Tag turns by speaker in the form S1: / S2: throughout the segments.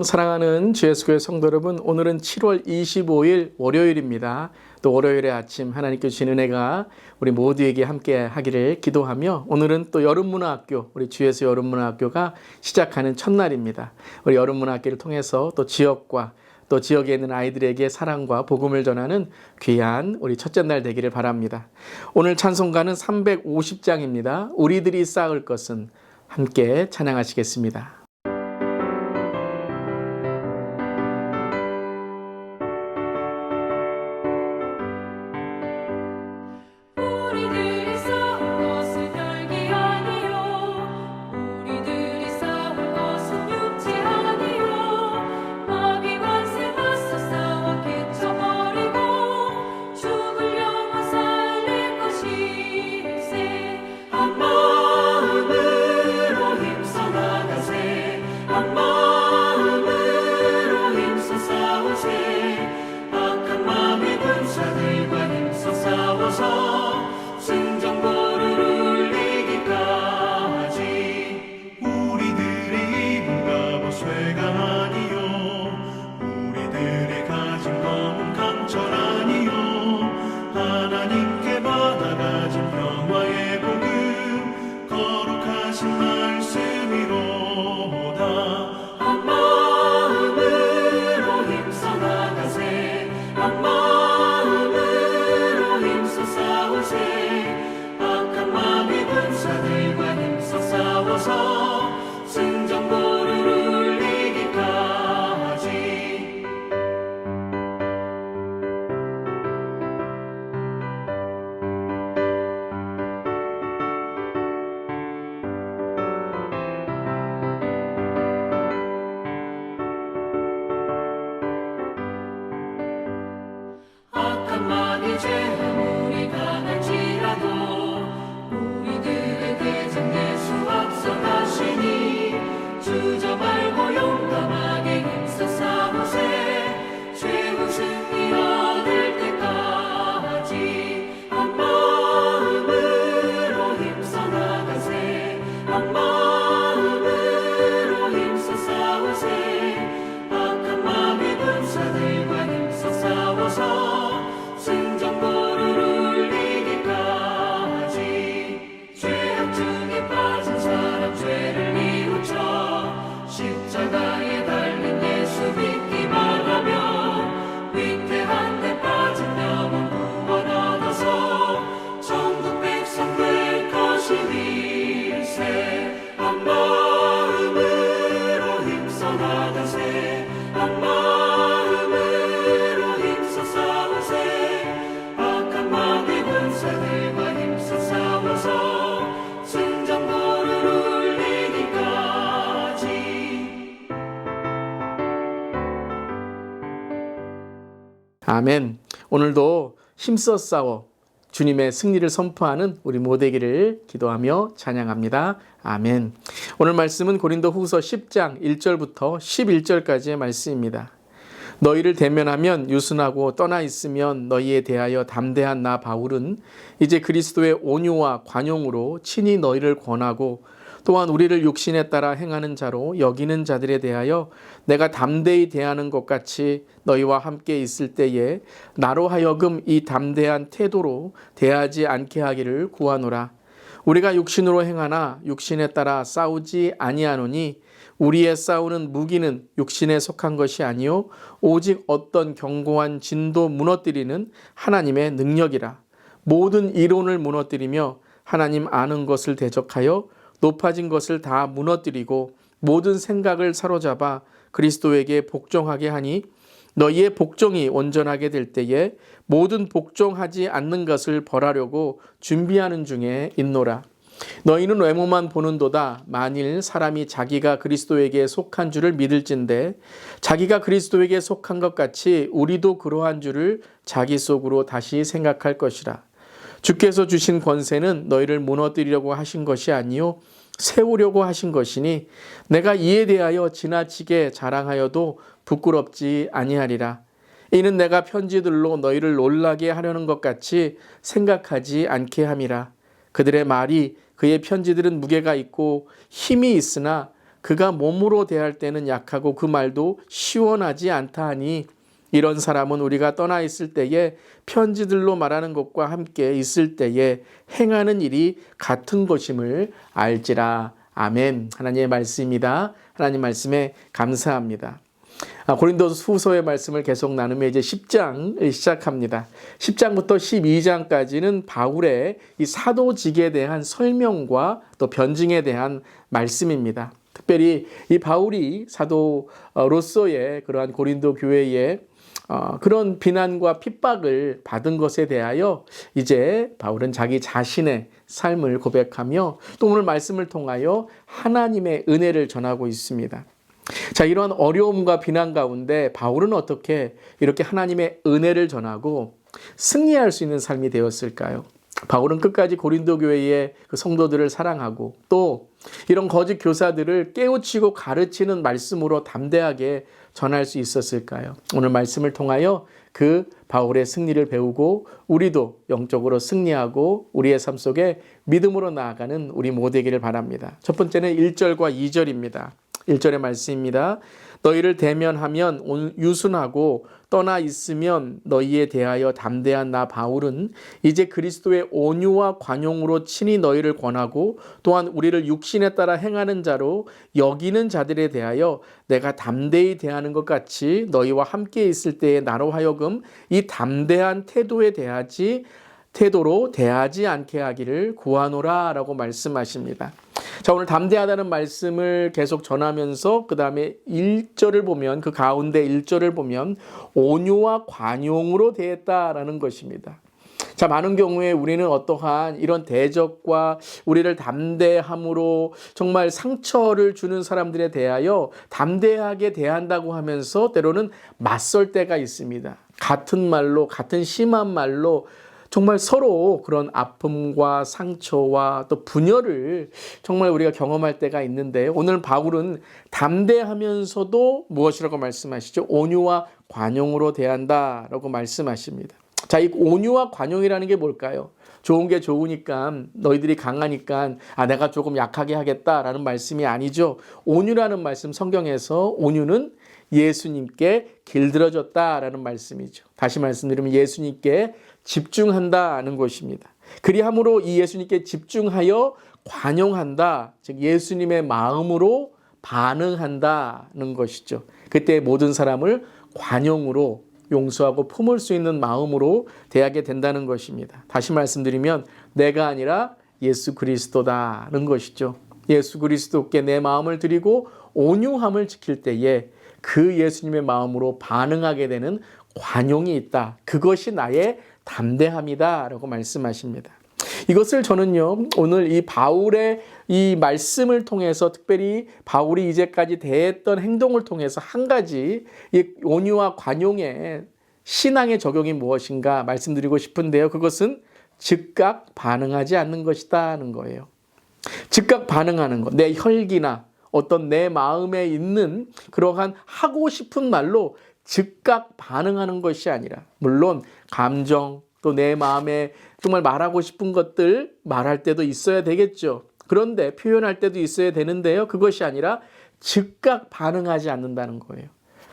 S1: 사랑하는 주 예수교회 성도 여러분, 오늘은 7월 25일 월요일입니다. 또 월요일의 아침 하나님께 주신 은혜가 우리 모두에게 함께 하기를 기도하며, 오늘은 또 여름문화학교, 우리 주 예수 여름문화학교가 시작하는 첫날입니다. 우리 여름문화학교를 통해서 또 지역과 또 지역에 있는 아이들에게 사랑과 복음을 전하는 귀한 우리 첫째 날 되기를 바랍니다. 오늘 찬송가는 350장입니다. 우리들이 쌓을 것은. 함께 찬양하시겠습니다. 아멘. 오늘도 힘써 싸워 주님의 승리를 선포하는 우리 모두기를 기도하며 찬양합니다. 아멘. 오늘 말씀은 고린도후서 10장 1절부터 11절까지의 말씀입니다. 너희를 대면하면 유순하고 떠나 있으면 너희에 대하여 담대한 나 바울은 이제 그리스도의 온유와 관용으로 친히 너희를 권하고 또한 우리를 육신에 따라 행하는 자로 여기는 자들에 대하여 내가 담대히 대하는 것 같이 너희와 함께 있을 때에 나로 하여금 이 담대한 태도로 대하지 않게 하기를 구하노라. 우리가 육신으로 행하나 육신에 따라 싸우지 아니하노니 우리의 싸우는 무기는 육신에 속한 것이 아니요 오직 어떤 견고한 진도 무너뜨리는 하나님의 능력이라. 모든 이론을 무너뜨리며 하나님 아는 것을 대적하여 높아진 것을 다 무너뜨리고 모든 생각을 사로잡아 그리스도에게 복종하게 하니 너희의 복종이 온전하게 될 때에 모든 복종하지 않는 것을 벌하려고 준비하는 중에 있노라. 너희는 외모만 보는도다. 만일 사람이 자기가 그리스도에게 속한 줄을 믿을진대 자기가 그리스도에게 속한 것 같이 우리도 그러한 줄을 자기 속으로 다시 생각할 것이라. 주께서 주신 권세는 너희를 무너뜨리려고 하신 것이 아니요 세우려고 하신 것이니 내가 이에 대하여 지나치게 자랑하여도 부끄럽지 아니하리라. 이는 내가 편지들로 너희를 놀라게 하려는 것 같이 생각하지 않게 함이라. 그들의 말이 그의 편지들은 무게가 있고 힘이 있으나 그가 몸으로 대할 때는 약하고 그 말도 시원하지 않다 하니 이런 사람은 우리가 떠나 있을 때에 편지들로 말하는 것과 함께 있을 때에 행하는 일이 같은 것임을 알지라. 아멘. 하나님의 말씀입니다. 하나님 말씀에 감사합니다. 고린도후서의 말씀을 계속 나누며 이제 10장을 시작합니다. 10장부터 12장까지는 바울의 이 사도직에 대한 설명과 또 변증에 대한 말씀입니다. 특별히 이 바울이 사도로서의 그러한 고린도 교회에 그런 비난과 핍박을 받은 것에 대하여 이제 바울은 자기 자신의 삶을 고백하며 또 오늘 말씀을 통하여 하나님의 은혜를 전하고 있습니다. 자, 이러한 어려움과 비난 가운데 바울은 어떻게 이렇게 하나님의 은혜를 전하고 승리할 수 있는 삶이 되었을까요? 바울은 끝까지 고린도 교회의 그 성도들을 사랑하고 또 이런 거짓 교사들을 깨우치고 가르치는 말씀으로 담대하게 전할 수 있었을까요? 오늘 말씀을 통하여 그 바울의 승리를 배우고 우리도 영적으로 승리하고 우리의 삶 속에 믿음으로 나아가는 우리 모두 되기를 바랍니다. 첫 번째는 1절과 2절입니다. 1절의 말씀입니다. 너희를 대면하면 유순하고 떠나 있으면 너희에 대하여 담대한 나 바울은 이제 그리스도의 온유와 관용으로 친히 너희를 권하고 또한 우리를 육신에 따라 행하는 자로 여기는 자들에 대하여 내가 담대히 대하는 것 같이 너희와 함께 있을 때에 나로 하여금 이 담대한 태도로 대하지 않게 하기를 구하노라 라고 말씀하십니다. 자, 오늘 담대하다는 말씀을 계속 전하면서 그 다음에 1절을 보면 그 가운데 1절을 보면 온유와 관용으로 대했다라는 것입니다. 자, 많은 경우에 우리는 어떠한 이런 대적과 우리를 담대함으로 정말 상처를 주는 사람들에 대하여 담대하게 대한다고 하면서 때로는 맞설 때가 있습니다. 같은 말로, 같은 심한 말로 정말 서로 그런 아픔과 상처와 또 분열을 정말 우리가 경험할 때가 있는데 오늘 바울은 담대하면서도 무엇이라고 말씀하시죠? 온유와 관용으로 대한다라고 말씀하십니다. 자, 이 온유와 관용이라는 게 뭘까요? 좋은 게 좋으니까 너희들이 강하니까 내가 조금 약하게 하겠다라는 말씀이 아니죠. 온유라는 말씀 성경에서 온유는 예수님께 길들어졌다라는 말씀이죠. 다시 말씀드리면 예수님께 집중한다는 것입니다. 그리함으로 이 예수님께 집중하여 관용한다, 즉 예수님의 마음으로 반응한다는 것이죠. 그때 모든 사람을 관용으로 용서하고 품을 수 있는 마음으로 대하게 된다는 것입니다. 다시 말씀드리면 내가 아니라 예수 그리스도다는 것이죠. 예수 그리스도께 내 마음을 드리고 온유함을 지킬 때에 그 예수님의 마음으로 반응하게 되는 관용이 있다. 그것이 나의 담대함이다 라고 말씀하십니다. 이것을 저는요 오늘 이 바울의 이 말씀을 통해서 특별히 바울이 이제까지 대했던 행동을 통해서 한 가지 이 온유와 관용의 신앙의 적용이 무엇인가 말씀드리고 싶은데요. 그것은 즉각 반응하지 않는 것이다는 거예요. 즉각 반응하는 것, 내 혈기나 어떤 내 마음에 있는 그러한 하고 싶은 말로 즉각 반응하는 것이 아니라 물론 감정 또 내 마음에 정말 말하고 싶은 것들 말할 때도 있어야 되겠죠. 그런데 표현할 때도 있어야 되는데요. 그것이 아니라 즉각 반응하지 않는다는 거예요.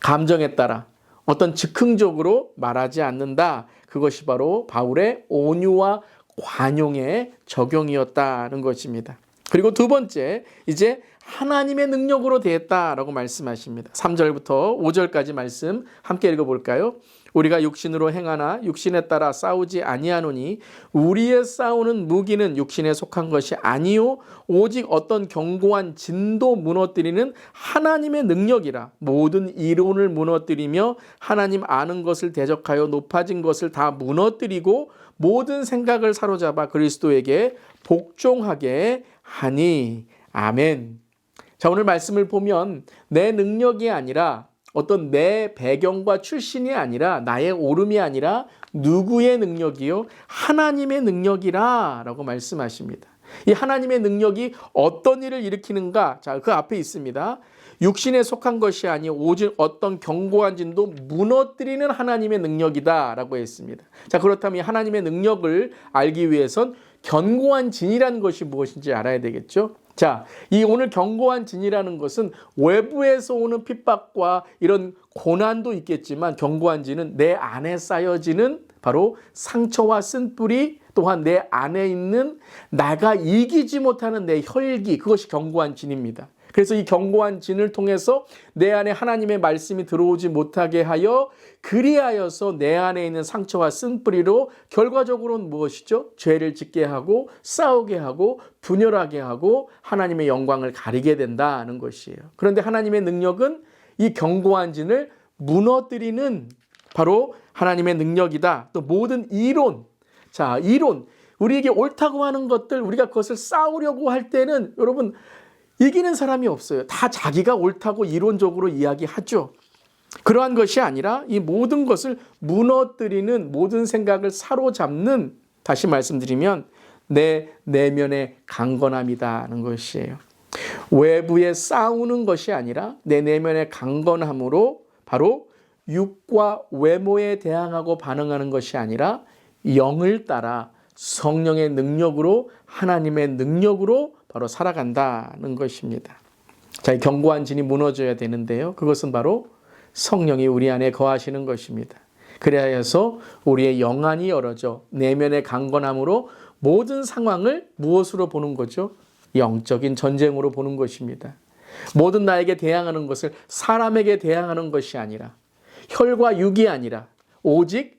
S1: 감정에 따라 어떤 즉흥적으로 말하지 않는다. 그것이 바로 바울의 온유와 관용의 적용이었다는 것입니다. 그리고 두 번째, 이제 하나님의 능력으로 대했다라고 말씀하십니다. 3절부터 5절까지 말씀 함께 읽어볼까요? 우리가 육신으로 행하나 육신에 따라 싸우지 아니하노니 우리의 싸우는 무기는 육신에 속한 것이 아니요 오직 어떤 견고한 진도 무너뜨리는 하나님의 능력이라. 모든 이론을 무너뜨리며 하나님 아는 것을 대적하여 높아진 것을 다 무너뜨리고 모든 생각을 사로잡아 그리스도에게 복종하게 하니. 아멘. 자, 오늘 말씀을 보면 내 능력이 아니라 어떤 내 배경과 출신이 아니라 나의 오름이 아니라 누구의 능력이요? 하나님의 능력이라 라고 말씀하십니다. 이 하나님의 능력이 어떤 일을 일으키는가? 자, 그 앞에 있습니다. 육신에 속한 것이 아니 오직 어떤 견고한 진도 무너뜨리는 하나님의 능력이다 라고 했습니다. 자, 그렇다면 이 하나님의 능력을 알기 위해선 견고한 진이라는 것이 무엇인지 알아야 되겠죠. 자, 이 오늘 견고한 진이라는 것은 외부에서 오는 핍박과 이런 고난도 있겠지만 견고한 진은 내 안에 쌓여지는 바로 상처와 쓴뿌리, 또한 내 안에 있는 나가 이기지 못하는 내 혈기, 그것이 견고한 진입니다. 그래서 이 견고한 진을 통해서 내 안에 하나님의 말씀이 들어오지 못하게 하여 그리하여서 내 안에 있는 상처와 쓴뿌리로 결과적으로는 무엇이죠? 죄를 짓게 하고 싸우게 하고 분열하게 하고 하나님의 영광을 가리게 된다는 것이에요. 그런데 하나님의 능력은 이 견고한 진을 무너뜨리는 바로 하나님의 능력이다. 또 모든 이론, 자, 이론, 우리에게 옳다고 하는 것들, 우리가 그것을 싸우려고 할 때는 여러분 이기는 사람이 없어요. 다 자기가 옳다고 이론적으로 이야기하죠. 그러한 것이 아니라 이 모든 것을 무너뜨리는, 모든 생각을 사로잡는, 다시 말씀드리면 내 내면의 강건함이다는 것이에요. 외부에 싸우는 것이 아니라 내 내면의 강건함으로 바로 육과 외모에 대항하고 반응하는 것이 아니라 영을 따라 성령의 능력으로, 하나님의 능력으로 바로 살아간다는 것입니다. 자, 이 견고한 진이 무너져야 되는데요. 그것은 바로 성령이 우리 안에 거하시는 것입니다. 그래서 우리의 영안이 열어져 내면의 강건함으로 모든 상황을 무엇으로 보는 거죠? 영적인 전쟁으로 보는 것입니다. 모든 나에게 대항하는 것을 사람에게 대항하는 것이 아니라 혈과 육이 아니라 오직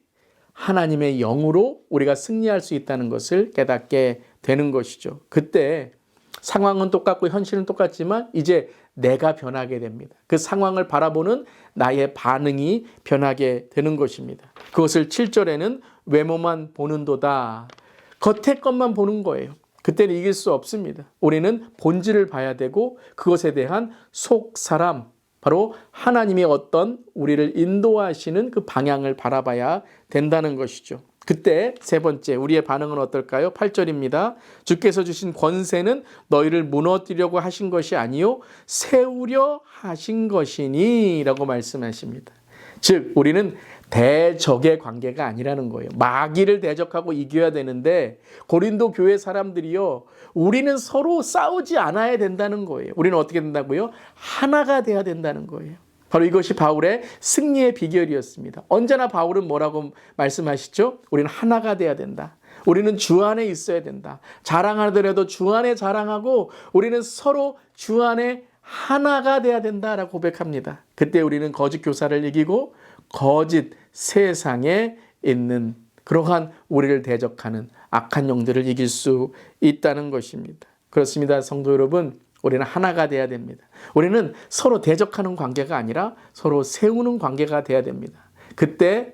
S1: 하나님의 영으로 우리가 승리할 수 있다는 것을 깨닫게 되는 것이죠. 그때 상황은 똑같고 현실은 똑같지만 이제 내가 변하게 됩니다. 그 상황을 바라보는 나의 반응이 변하게 되는 것입니다. 그것을 7절에는 외모만 보는도다. 겉의 것만 보는 거예요. 그때는 이길 수 없습니다. 우리는 본질을 봐야 되고 그것에 대한 속 사람, 바로 하나님의 어떤 우리를 인도하시는 그 방향을 바라봐야 된다는 것이죠. 그때 세 번째 우리의 반응은 어떨까요? 8절입니다. 주께서 주신 권세는 너희를 무너뜨리려고 하신 것이 아니요 세우려 하신 것이니 라고 말씀하십니다. 즉 우리는 대적의 관계가 아니라는 거예요. 마귀를 대적하고 이겨야 되는데 고린도 교회 사람들이요, 우리는 서로 싸우지 않아야 된다는 거예요. 우리는 어떻게 된다고요? 하나가 돼야 된다는 거예요. 바로 이것이 바울의 승리의 비결이었습니다. 언제나 바울은 뭐라고 말씀하시죠? 우리는 하나가 돼야 된다. 우리는 주 안에 있어야 된다. 자랑하더라도 주 안에 자랑하고 우리는 서로 주 안에 하나가 돼야 된다라고 고백합니다. 그때 우리는 거짓 교사를 이기고 거짓 세상에 있는 그러한 우리를 대적하는 악한 영들을 이길 수 있다는 것입니다. 그렇습니다. 성도 여러분, 우리는 하나가 돼야 됩니다. 우리는 서로 대적하는 관계가 아니라 서로 세우는 관계가 돼야 됩니다. 그때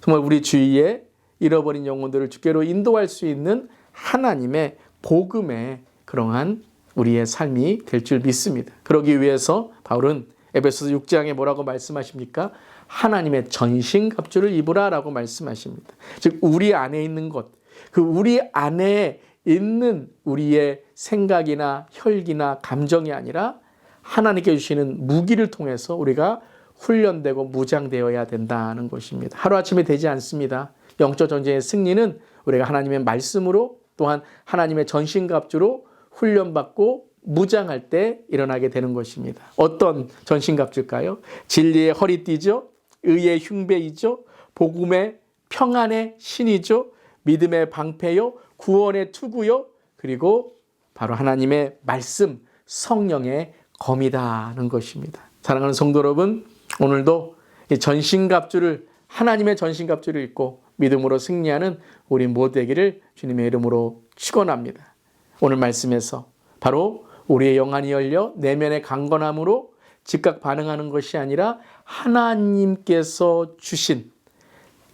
S1: 정말 우리 주위에 잃어버린 영혼들을 주께로 인도할 수 있는 하나님의 복음의 그러한 우리의 삶이 될 줄 믿습니다. 그러기 위해서 바울은 에베소서 6장에 뭐라고 말씀하십니까? 하나님의 전신갑주를 입으라라고 말씀하십니다. 즉 우리 안에 있는 것, 그 우리 안에 있는 우리의 생각이나 혈기나 감정이 아니라 하나님께 주시는 무기를 통해서 우리가 훈련되고 무장되어야 된다는 것입니다. 하루아침에 되지 않습니다. 영적 전쟁의 승리는 우리가 하나님의 말씀으로 또한 하나님의 전신갑주로 훈련받고 무장할 때 일어나게 되는 것입니다. 어떤 전신갑주일까요? 진리의 허리띠죠. 의의 흉배이죠. 복음의 평안의 신이죠. 믿음의 방패요. 구원의 투구요. 그리고 바로 하나님의 말씀, 성령의 검이다는 것입니다. 사랑하는 성도 여러분, 오늘도 이 전신갑주를, 하나님의 전신갑주를 입고 믿음으로 승리하는 우리 모두 되기를 주님의 이름으로 축원합니다. 오늘 말씀에서 바로 우리의 영안이 열려 내면의 강건함으로 즉각 반응하는 것이 아니라 하나님께서 주신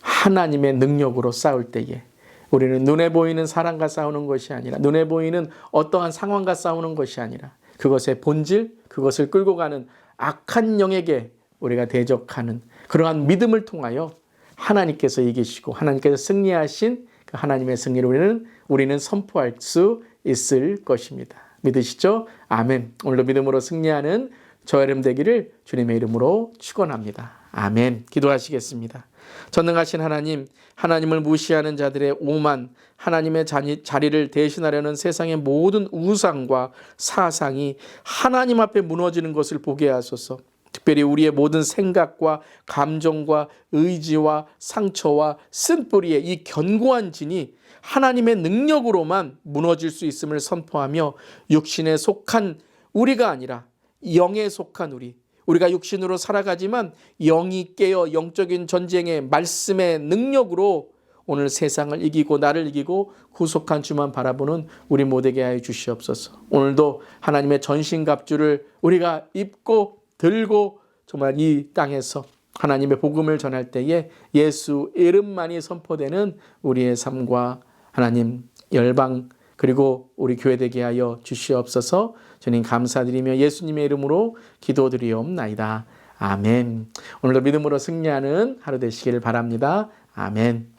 S1: 하나님의 능력으로 싸울 때에 우리는 눈에 보이는 사람과 싸우는 것이 아니라 눈에 보이는 어떠한 상황과 싸우는 것이 아니라 그것의 본질, 그것을 끌고 가는 악한 영에게 우리가 대적하는 그러한 믿음을 통하여 하나님께서 이기시고 하나님께서 승리하신 그 하나님의 승리를 우리는 선포할 수 있을 것입니다. 믿으시죠? 아멘. 오늘도 믿음으로 승리하는 저와 여러분 되기를 주님의 이름으로 축원합니다. 아멘. 기도하시겠습니다. 전능하신 하나님, 하나님을 무시하는 자들의 오만, 하나님의 자리를 대신하려는 세상의 모든 우상과 사상이 하나님 앞에 무너지는 것을 보게 하소서. 특별히 우리의 모든 생각과 감정과 의지와 상처와 쓴뿌리의 이 견고한 진이 하나님의 능력으로만 무너질 수 있음을 선포하며 육신에 속한 우리가 아니라 영에 속한 우리가 육신으로 살아가지만 영이 깨어 영적인 전쟁의 말씀의 능력으로 오늘 세상을 이기고 나를 이기고 구속한 주만 바라보는 우리 모두에게 하여 주시옵소서. 오늘도 하나님의 전신갑주를 우리가 입고 들고 정말 이 땅에서 하나님의 복음을 전할 때에 예수 이름만이 선포되는 우리의 삶과 하나님 열방 그리고 우리 교회 되게 하여 주시옵소서. 주님 감사드리며 예수님의 이름으로 기도드리옵나이다. 아멘. 오늘도 믿음으로 승리하는 하루 되시기를 바랍니다. 아멘.